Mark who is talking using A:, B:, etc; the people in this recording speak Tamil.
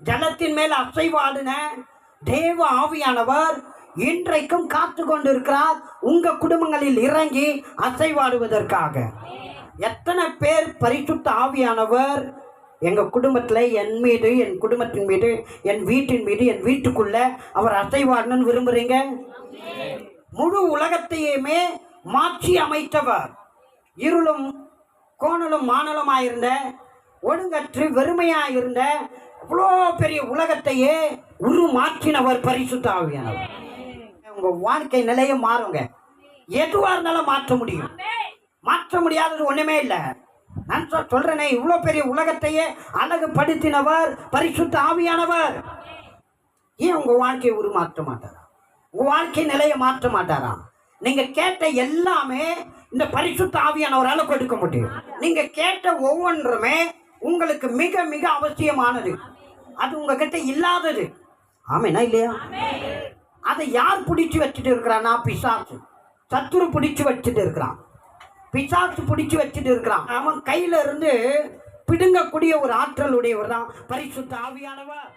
A: ஜலத்தின் மேல் அசைவாடின தேவ ஆவியானவர் இன்றைக்கும் காத்து கொண்டிருக்கிறார் உங்க குடும்பங்களில் இறங்கி அசைவாடுவதற்காக. எத்தனை பேர் பரிசுத்த ஆவியானவர் எங்க குடும்பத்தில், என் மீது, என் குடும்பத்தின் மீது, என் வீட்டின் மீது, என் வீட்டுக்குள்ள அவர் அசைவாடணும்னு விரும்புறீங்க? முழு உலகத்தையுமே மாற்றி அமைத்தவர், இருளும் கோணலும் மானலுமாயிருந்த, ஒழுங்கற்று வெறுமையாயிருந்த அவ்வளோ பெரிய உலகத்தையே உருமாற்றினவர் பரிசுத்த ஆவியானவர். உங்க வாழ்க்கை நிலையை மாறுங்க. எதுவாக இருந்தாலும் மாற்ற முடியும். மாற்ற முடியாதது ஒண்ணுமே இல்லை. நான் சொல்றேனே, இவ்வளோ பெரிய உலகத்தையே அழகுபடுத்தினவர் பரிசுத்த ஆவியானவர். ஏன் உங்க வாழ்க்கையை உருமாற்ற மாட்டாரா? உங்க வாழ்க்கை நிலையை மாற்ற மாட்டாரா? நீங்க கேட்ட எல்லாமே இந்த பரிசுத்த ஆவியானவரால் கொடுக்க முடியும். நீங்க கேட்ட ஒவ்வொன்றுமே உங்களுக்கு மிக மிக அவசியமானது. அது உங்ககிட்ட இல்லாதது. ஆமேனா இல்லையா? அதை யார் பிடிச்சு வச்சுட்டு இருக்கிறான்னா? பிசாசு, சத்துரு பிடிச்சு வச்சுட்டு இருக்கிறான். பிசாசு பிடிச்சு வச்சுட்டு இருக்கிறான். அவன் கையில இருந்து பிடுங்கக்கூடிய ஒரு ஆற்றல் உடையவர் தான் பரிசுத்த ஆவியானவர்.